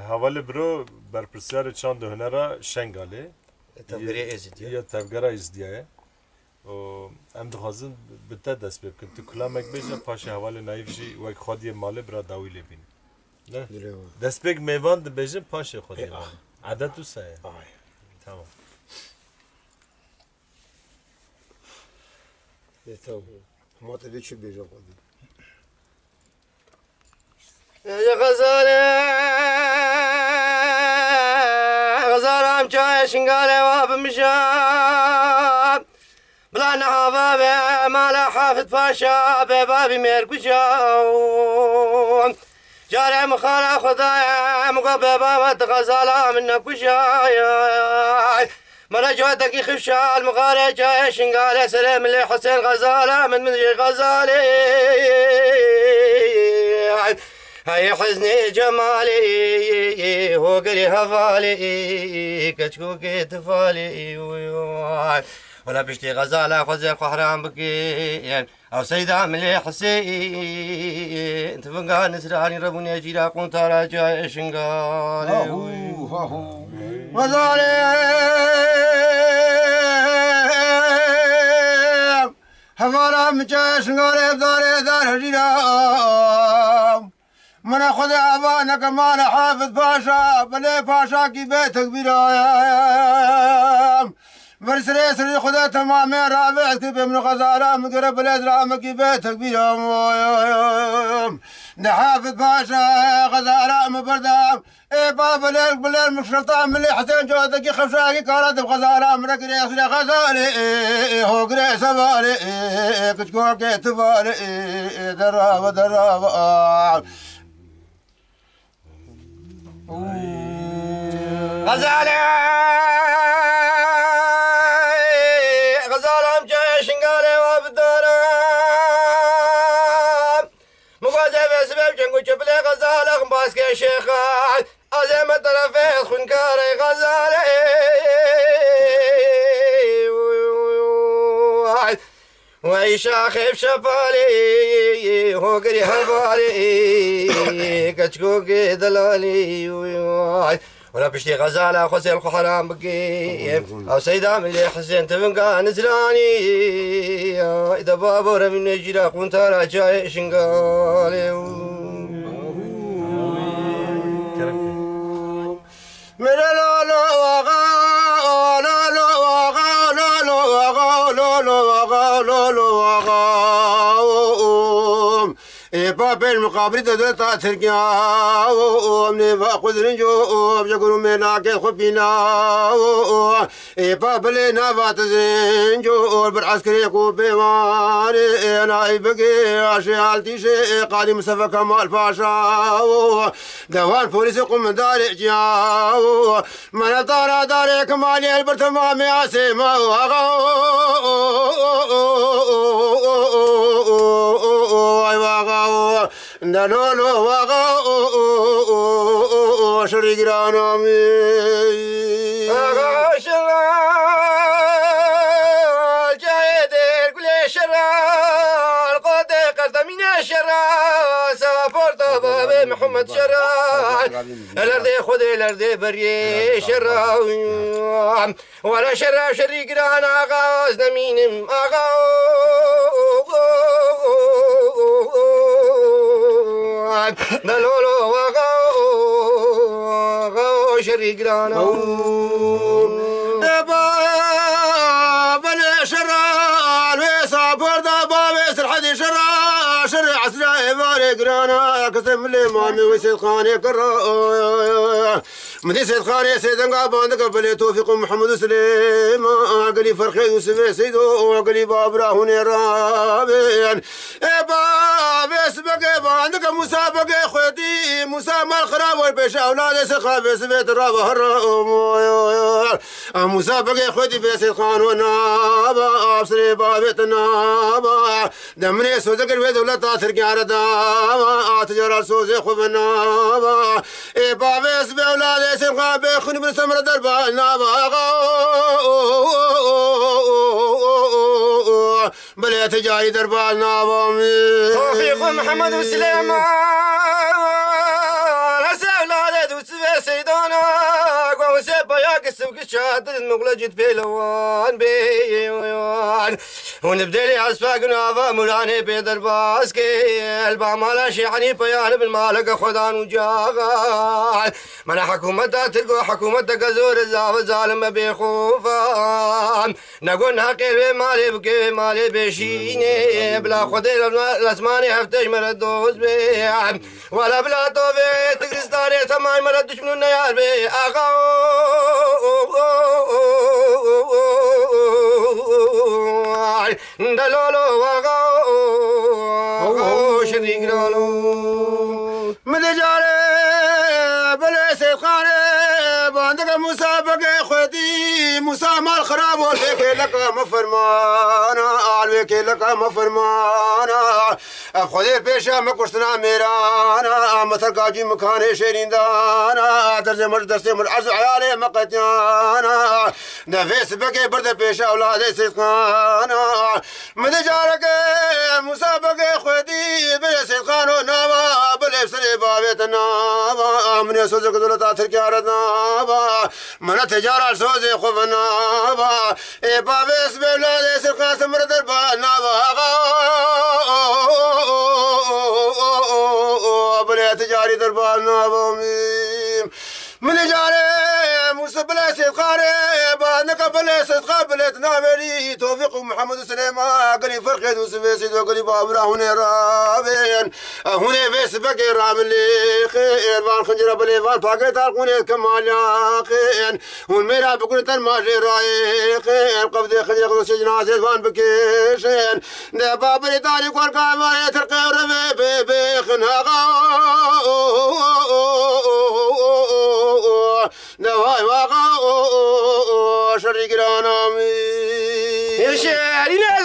حواله برو برپرسیار چند هنرا شنگاله تفگری ازدیه یا تفگرا ازدیه و ام دخوازن بته دست بکن تو کلامک بیجا پاش حواله نایف جی وک خودی ماله برا داوی لبین نه دست بک میوان ده بیجن پاش خودی ماله عدد تو سایه تمام تمام ما تبي شو بيجا خودي يا غزالة غزالة عم جاي شنقالة واب مشاب بلا نحافة مالا حافظ باشا ببابي ميركوشا جاري مخالا خدايا مقابل بابا غزالة منك وشاي مرا جوتك يخشى المغارة جاي شنقالة سلام اللي حسين غزالة من غزالة هاي حزني جمالي هو قري هفالي كتكوكي تفالي ولا بشتي غزالة خزي قحرام بكي أو سيدة ملي حسين تفنقا نسراني ربوني أجيلا قنت راجع شنقالي غزالة هفالا مجا شنقالي بداري دار هجيلا من خذ أبانك مال حافظ باشا بلي باشا كي بيتك برايم برسري سري خذ تمام رابع كيف من غزالة مقرب الأزرام كي بيتك برايم نحافظ باشا غزالة مبردام اي بابا ليل بليل مشرطة من اللي حسين جودك يخفشاكي كارد بغزالة مرك ريسري غزالي هو قري سبالي كتكوكي تفالي درابة درابة غزالة غزالة مجاي شنقالي وابدارة مقازي في سبب جنقو جبلي غزالة غمباسكي شيخان أزيم الطرفين خنكاري غزالة وعيشا خيب شفالي هو قري هفالي كتكوكي دلالي ولا بشتي غزالة خسي القحرام بقي أو سيدة ملي حسين تبنقى نزلاني إذا بابور من نجيلا كنت راجع شنقالي من لولو وغا لولو وغا لولو وغا لولو وغا لولو وغا بابا المقابر تدتا تركيا ومن فاخذ رنجو بجكرو مناك خبينا بابا لنا فات زنجو بالعسكري كوبيواني انا يبقي عشيالتي شي قادم سفك مال باشا دوان بوليس قم داري جاو من دار داري كمالي البرتمامي عسيما نانو واغا شريقرانا مي اغا شرال جايدر قولي شرال قدي قدمين شرال سافرت بابي محمد شرال الارضي خذي الارضي بري شرال ولا شرال شريقرانا اغا زنمينم اغا نلولو وغاو شريقرانا بابا شرال ويسافر دابا الحدي شرال شرع عسراء بارقرانا قسم لي مامي وسيد خاني كرا مدي سيد خاني سيد قابان قبل توفيق محمد سليم قلي فرخي يوسف سيدو قلي بابرا هوني رابين بابا سبق باندك مسابقة خدي موسى مال خراب والبيش أولاد سخاب سبيت الرابع مسابقة خدي بيسيد خان ونابا أبصري بابت نابا دمني سوزك الويد ولا تاثر قاردا تجرى سوزي خبنا بابا سبي أولاد سخاب خني من سمر دربا نابا بلي تجاي دربا نابا توفيق محمد وسليمان السوق شاد المغلجت بيلوان بيوان ونبدلي عسفاق نافا مراني بيدر باسكي البعمالا شيحني بيان بالمالك خدان وجاغان من حكومتها تلقوا حكومتك زور الزاف الظالم بيخوفان نقول حقير مالي بكي مالي بشيني بلا خدي الاسماني هفتش مردوز بيان ولا بلا توفي تقرستاني تماي مردش من النيار بي اغا دلولو اغا شريك دولو مدجاري بلا سيخاني باندك مسابقة خدي مسامى الخراب والفيك لك مفرمانا عليك لك مفرمانا خدي بيشا مكوشتنا ميرانا مثل قاجي مكاني شيرين دانا درجة دستي عرض عيالي مقتيانا نفيس بكي برد بيشا اولادي سيدخانا مدجارك مسابقة خدي بلا سيدخانو ناوا بلا بسري بابيتنا من يسوزك دولتا تركي عرضنا من تجارة سوزي خوفنا اي بابيس بولادي سيدخان سمرد البانا بلا تجاري دربانا بوميم من جاري موسى بلا سيدخاني بانك بلا صدقة بلا تنامري توفيق محمد سليمان قري فرق يدو سبيسي دو قري بابرا هوني رابين هوني فيس بقي راملي خير بان خنجر بلي فان فاقي تارقوني كمال ياقين والميرا بقول تنماجي راي خير قبضي خنجر قدو سجنا سيدفان بكيشين ده بابري تاري قوار قامي ترقي ربي بخناقا نواي واقع شريك رانا مي يا شارينا